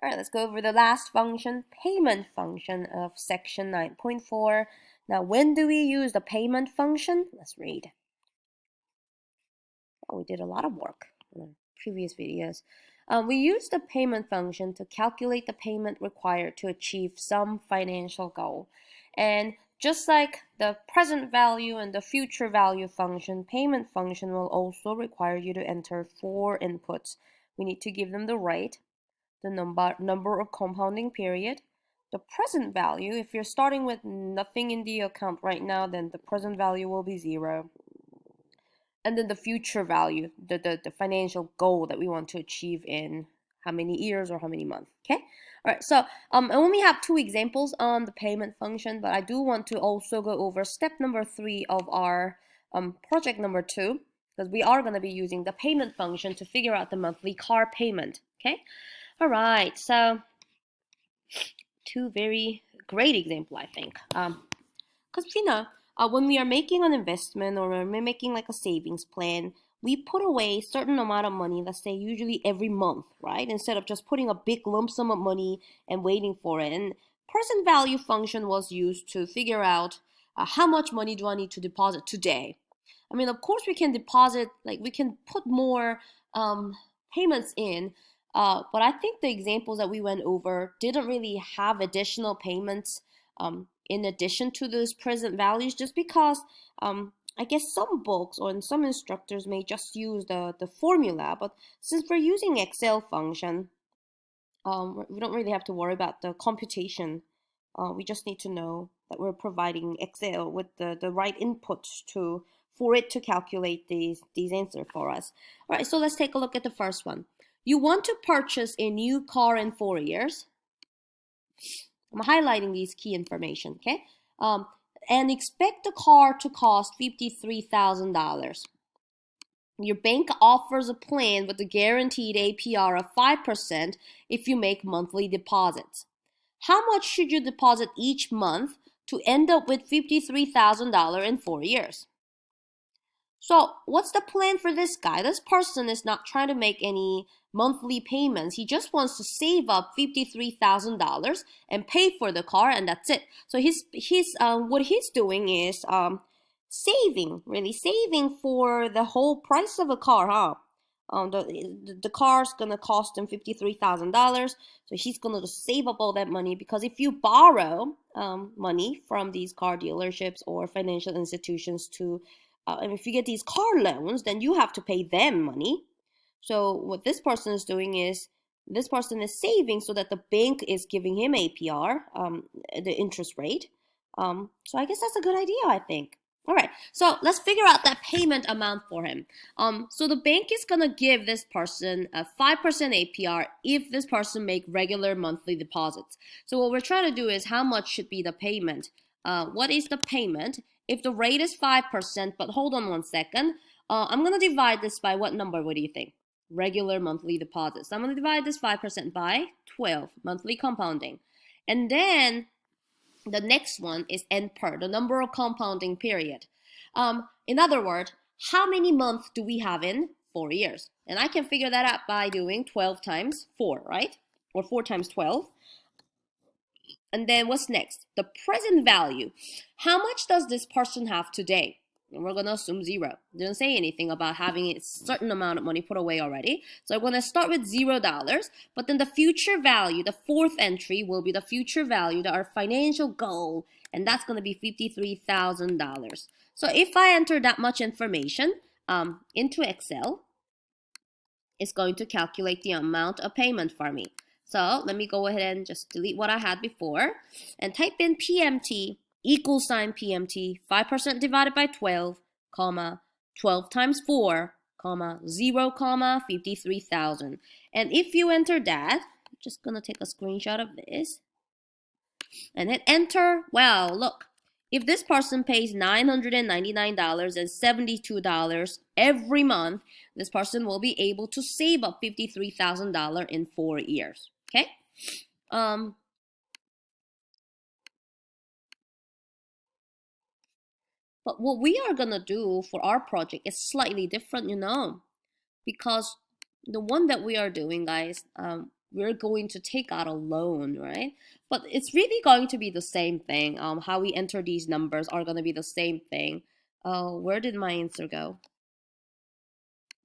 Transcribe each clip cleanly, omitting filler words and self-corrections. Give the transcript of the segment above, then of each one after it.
All right, let's go over the last function, payment function of section 9.4. Now, when do we use the payment function? Let's read. Oh, we did a lot of work in the previous videos. We use the payment function to calculate the payment required to achieve some financial goal. And just like the present value and the future value function, payment function will also require you to enter 4 inputs. We need to give them the rate, the number of compounding period, the present value. If you're starting with nothing in the account right now, then the present value will be 0. And then the future value, the financial goal that we want to achieve in how many years or how many months. Okay. All right. So I only have 2 examples on the payment function, but I do want to also go over step number 3 of our project number 2, because we are going to be using the payment function to figure out the monthly car payment. Okay. All right. So 2 very great example, I think. Because when we are making an investment or we're making like a savings plan, we put away a certain amount of money, let's say usually every month, right? Instead of just putting a big lump sum of money and waiting for it. And present value function was used to figure out how much money do I need to deposit today. I mean, of course we can deposit, like we can put more payments in, but I think the examples that we went over didn't really have additional payments in addition to those present values, just because I guess some books or some instructors may just use the formula, but since we're using Excel function, we don't really have to worry about the computation. We just need to know that we're providing Excel with the right inputs for it to calculate these answers for us. All right, so let's take a look at the first one. You want to purchase a new car in 4 years. I'm highlighting these key information, okay? And expect the car to cost $53,000. Your bank offers a plan with a guaranteed APR of 5% if you make monthly deposits. How much should you deposit each month to end up with $53,000 in 4 years? So what's the plan for this guy? This person is not trying to make any monthly payments. He just wants to save up $53,000 and pay for the car, and that's it. So what he's doing is saving for the whole price of a car, huh? The car's gonna cost him $53,000, so he's gonna save up all that money, because if you borrow money from these car dealerships or financial institutions and if you get these car loans, then you have to pay them money. So what this person is doing is, this person is saving so that the bank is giving him APR, the interest rate. So I guess that's a good idea, I think. All right, so let's figure out that payment amount for him. So the bank is gonna give this person a 5% APR if this person make regular monthly deposits. So what we're trying to do is, how much should be the payment? What is the payment? If the rate is 5%, but hold on one second, I'm gonna divide this by what number? What do you think? Regular monthly deposits. So I'm gonna divide this 5% by 12, monthly compounding. And then the next one is NPER, the number of compounding period. In other words, how many months do we have in 4 years? And I can figure that out by doing 12 times 4, right? Or 4 times 12. And then what's next? The present value. How much does this person have today? And we're going to assume 0. It didn't say anything about having a certain amount of money put away already. So I'm going to start with $0. But then the future value, the 4th entry, will be the future value, our financial goal. And that's going to be $53,000. So if I enter that much information into Excel, it's going to calculate the amount of payment for me. So let me go ahead and just delete what I had before and type in PMT equals sign PMT 5% divided by 12, comma 12 times 4, comma 0, comma 53,000. And if you enter that, I'm just gonna take a screenshot of this and hit enter. Wow, look. If this person pays $999.72 every month, this person will be able to save up $53,000 in 4 years. Okay? But what we are gonna do for our project is slightly different, because the one that we are doing, guys, we're going to take out a loan, right? But it's really going to be the same thing. How we enter these numbers are going to be the same thing. Where did my answer go?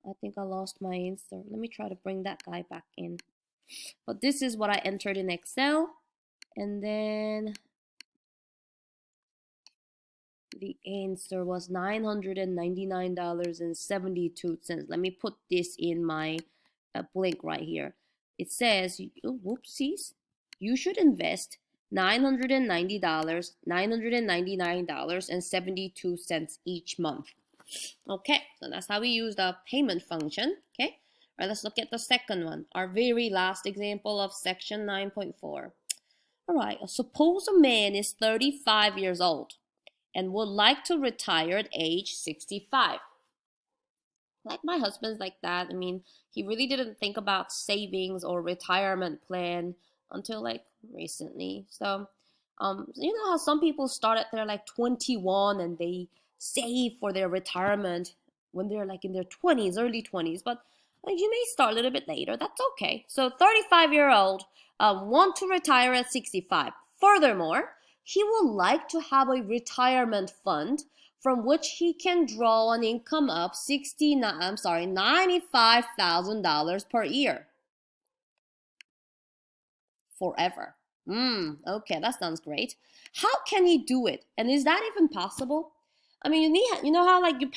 I think I lost my answer. Let me try to bring that guy back in. But this is what I entered in Excel. And then the answer was $999.72. Let me put this in my blank right here. It says, oh, whoopsies, you should invest $999.72 each month. Okay, so that's how we use the payment function. Okay, all right, let's look at the second one, our very last example of section 9.4. All right, suppose a man is 35 years old and would like to retire at age 65. Like my husband's like that. I mean, he really didn't think about savings or retirement plan until like recently. So, you know how some people start at their like 21 and they save for their retirement when they're like in their 20s, early 20s, but you may start a little bit later. That's okay. So 35-year-old want to retire at 65. Furthermore, he would like to have a retirement fund from which he can draw an income of $95,000 per year. Forever. Okay, that sounds great. How can he do it? And is that even possible? I mean, you know how like you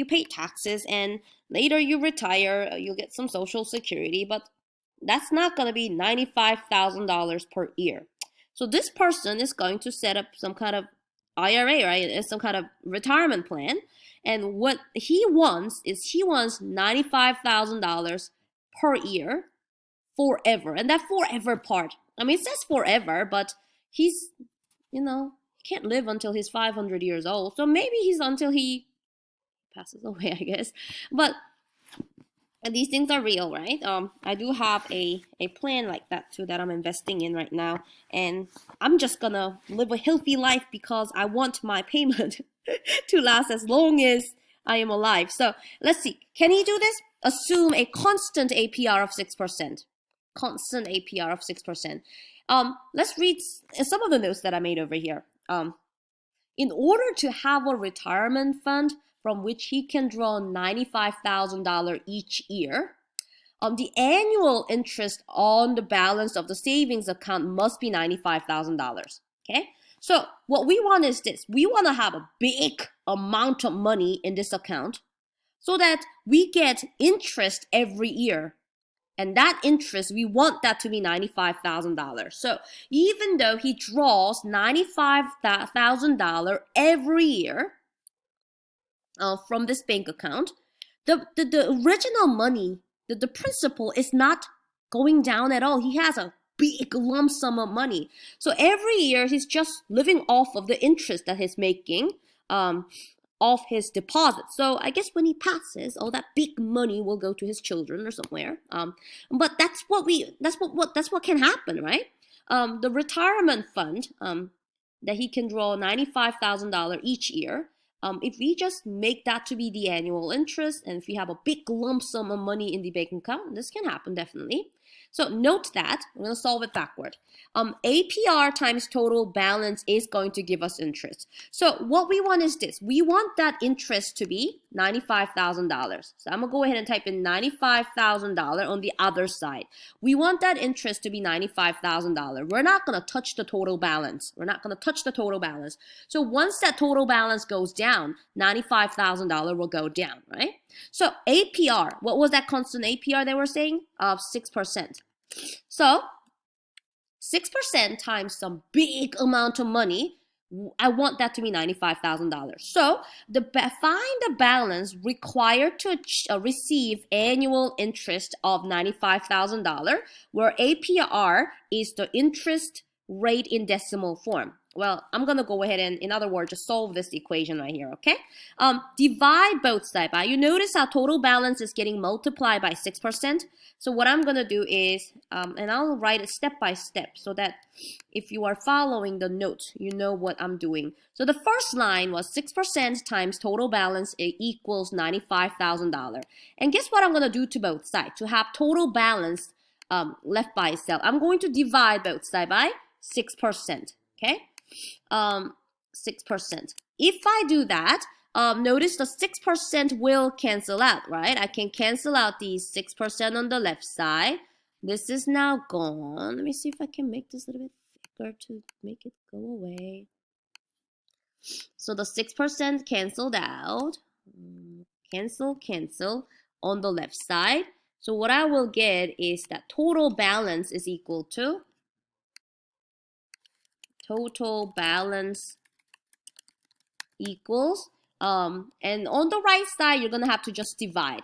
pay taxes and later you retire, you'll get some social security, but that's not going to be $95,000 per year. So this person is going to set up some kind of IRA, right? It's some kind of retirement plan. And what he wants is he wants $95,000 per year forever. And that forever part, I mean, it says forever, but he's, he can't live until he's 500 years old. So maybe he's until he passes away, I guess. But these things are real, right? I do have a plan like that too that I'm investing in right now, and I'm just gonna live a healthy life because I want my payment to last as long as I am alive. So let's see, can he do this? Assume a constant APR of 6%. Constant APR of 6%. Let's read some of the notes that I made over here. In order to have a retirement fund from which he can draw $95,000 each year, the annual interest on the balance of the savings account must be $95,000. Okay, so what we want is this: we want to have a big amount of money in this account so that we get interest every year. And that interest, we want that to be $95,000. So even though he draws $95,000 every year from this bank account, the original money, the principal is not going down at all. He has a big lump sum of money. So every year he's just living off of the interest that he's making off his deposit. So I guess when he passes, all that big money will go to his children or somewhere. But that's what can happen, right? The retirement fund that he can draw $95,000 each year. If we just make that to be the annual interest, and if we have a big lump sum of money in the bank account, this can happen definitely. So note that, we're going to solve it backward. APR times total balance is going to give us interest. So what we want is this. We want that interest to be $95,000. So I'm going to go ahead and type in $95,000 on the other side. We want that interest to be $95,000. We're not going to touch the total balance. We're not going to touch the total balance. So once that total balance goes down, $95,000 will go down, right? So APR, what was that constant APR they were saying? Of 6%. So 6% times some big amount of money, I want that to be $95,000. So find the balance required to receive annual interest of $95,000, where APR is the interest rate in decimal form. Well, I'm going to go ahead and, in other words, just solve this equation right here, okay? Divide both sides by, you notice how total balance is getting multiplied by 6%. So what I'm going to do is, and I'll write it step by step so that if you are following the notes, you know what I'm doing. So the first line was 6% times total balance equals $95,000. And guess what I'm going to do to both sides? To have total balance left by itself. I'm going to divide both sides by 6%. Okay, 6%. If I do that, notice the 6% will cancel out, right? I can cancel out these 6% on the left side. This is now gone. Let me see if I can make this a little bit thicker to make it go away. So the 6% canceled out. Cancel on the left side. So what I will get is that total balance is equal to total balance equals and on the right side you're gonna have to just divide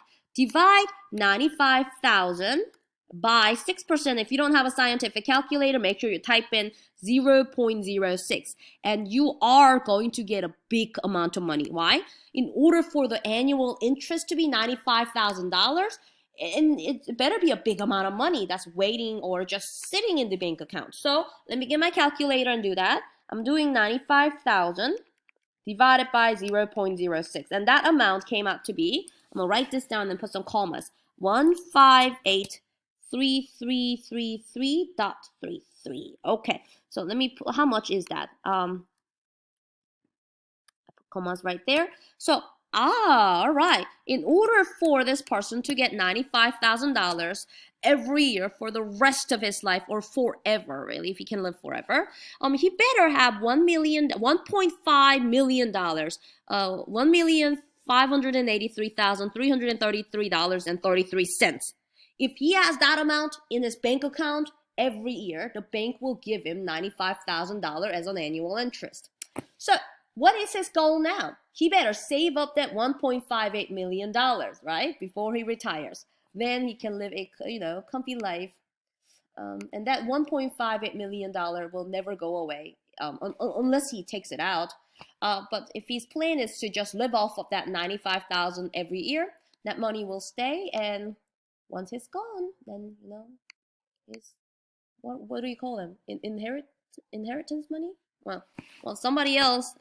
95,000 by 6%. If you don't have a scientific calculator, make sure you type in 0.06 and you are going to get a big amount of money. Why? In order for the annual interest to be $95,000, and it better be a big amount of money that's waiting or just sitting in the bank account. So let me get my calculator and do that. I'm doing 95,000 divided by 0.06, and that amount came out to be, I'm gonna write this down and put some commas, 1583333.33. Okay, so let me put, how much is that? I put commas right there. So all right, in order for this person to get $95,000 every year for the rest of his life, or forever, really, if he can live forever, he better have $1.5 million, $1,583,333.33. If he has that amount in his bank account every year, the bank will give him $95,000 as an annual interest. So what is his goal now? He better save up that $1.58 million, right, before he retires. Then he can live a, comfy life. And that $1.58 million will never go away unless he takes it out. But if his plan is to just live off of that $95,000 every year, that money will stay. And once it's gone, then, it's, what do you call them? Inheritance money? Well, somebody else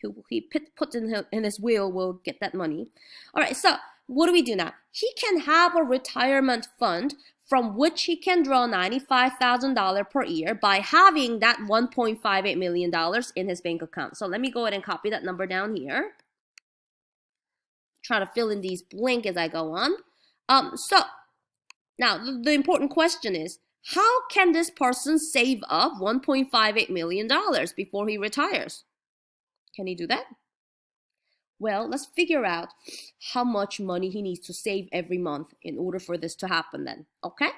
who he put in his will will get that money. All right, so what do we do now? He can have a retirement fund from which he can draw $95,000 per year by having that $1.58 million in his bank account. So let me go ahead and copy that number down here. Try to fill in these blank as I go on. So now the important question is, how can this person save up $1.58 million before he retires? Can he do that? Well, let's figure out how much money he needs to save every month in order for this to happen then, okay?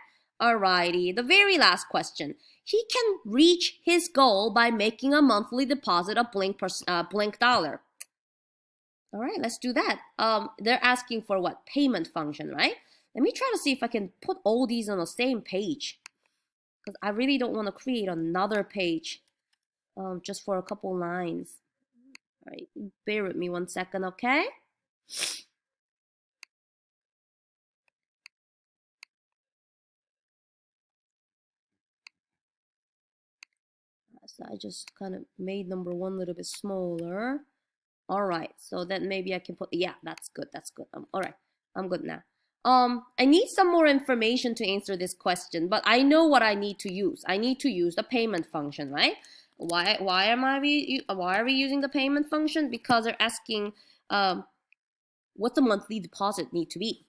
Alrighty, the very last question. He can reach his goal by making a monthly deposit of blank dollar. All right, let's do that. They're asking for what? Payment function, right? Let me try to see if I can put all these on the same page, because I really don't want to create another page just for a couple lines. All right, bear with me one second, okay? So I just kind of made number one a little bit smaller. All right, so then maybe I can put, yeah, that's good, that's good. All right, I'm good now. I need some more information to answer this question, but I know what I need to use. I need to use the payment function, right? Why are we using the payment function? Because they're asking what the monthly deposit need to be.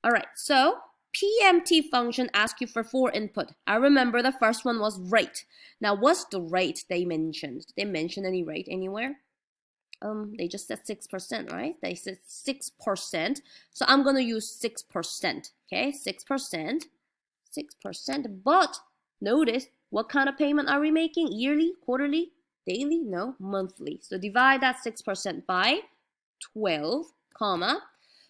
All right, so PMT function asks you for 4 input. I remember the first one was rate. Now, what's the rate they mentioned? Did they mention any rate anywhere? They just said 6%, right? They said 6%. So I'm gonna use 6%. Okay, 6%. 6%. But notice, what kind of payment are we making? Yearly, quarterly, daily? No, monthly. So divide that 6% by 12, comma.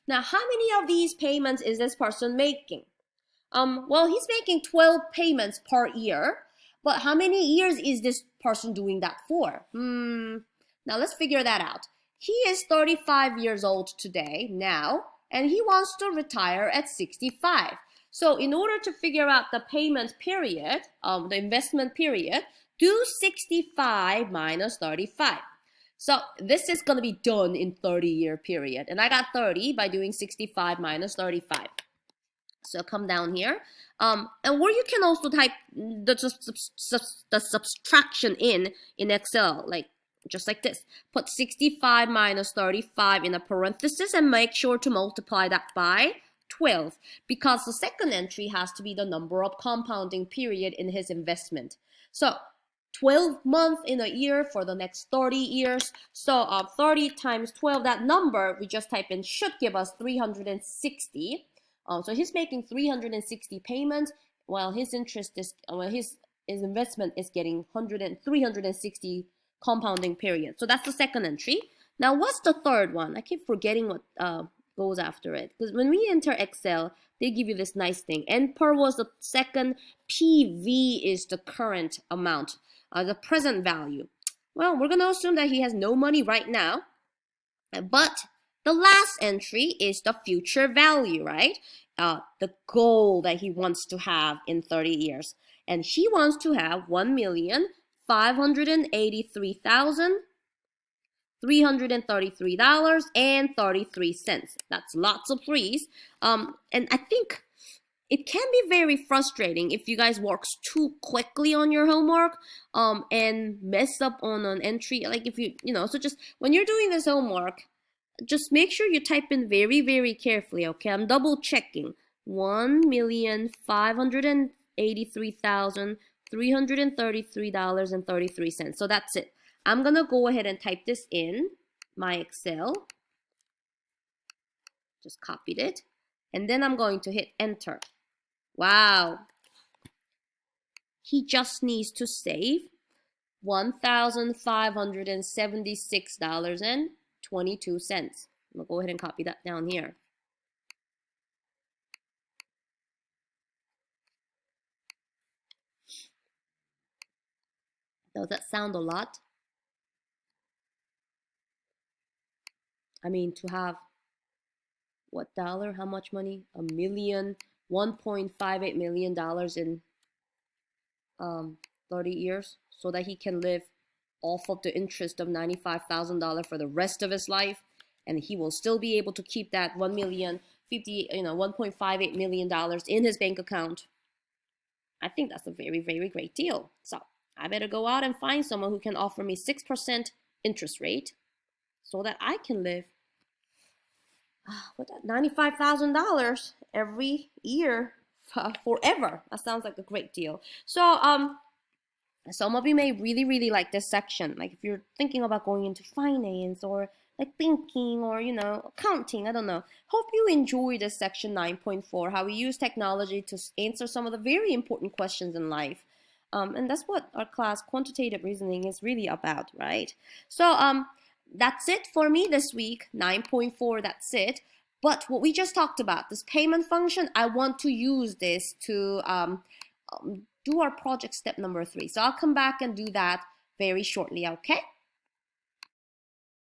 Now, how many of these payments is this person making? Well, he's making 12 payments per year. But how many years is this person doing that for? Now let's figure that out. He is 35 years old today now, and he wants to retire at 65. So in order to figure out the payment period, the investment period, do 65 minus 35. So this is going to be done in 30-year period. And I got 30 by doing 65 minus 35. So come down here, and where you can also type the subtraction in Excel, like just like this. Put 65 minus 35 in a parenthesis and make sure to multiply that by 12, because the second entry has to be the number of compounding period in his investment. So 12 months in a year for the next 30 years. So 30 times 12, that number we just type in should give us 360. So he's making 360 payments, while his interest is, his investment is getting 360 compounding period. So that's the second entry. Now, what's the third one? I keep forgetting what goes after it, because when we enter Excel, they give you this nice thing. NPER was the second, PV is the current amount, the present value. Well, we're going to assume that he has no money right now, but the last entry is the future value, right? The goal that he wants to have in 30 years. And he wants to have $1,583,333.33. That's lots of threes. And I think it can be very frustrating if you guys work too quickly on your homework and mess up on an entry. Like if so just when you're doing this homework, just make sure you type in very, very carefully, okay? I'm double checking. $1,583,333.33. So that's it. I'm gonna go ahead and type this in my Excel. Just copied it. And then I'm going to hit enter. Wow. He just needs to save $1,576.22. I'm gonna go ahead and copy that down here. Does that sound a lot? I mean, to have what dollar? How much money? $1.58 million in 30 years, so that he can live off of the interest of $95,000 for the rest of his life, and he will still be able to keep that $1.58 million in his bank account. I think that's a very, very great deal. So I better go out and find someone who can offer me 6% interest rate, so that I can live with that $95,000 every year forever. That sounds like a great deal. So some of you may really, really like this section. Like if you're thinking about going into finance, or like banking, or accounting, I don't know. Hope you enjoy this section 9.4, how we use technology to answer some of the very important questions in life. And that's what our class, quantitative reasoning, is really about, right? So that's it for me this week, 9.4, that's it. But what we just talked about, this payment function, I want to use this to do our project step number 3. So I'll come back and do that very shortly, okay?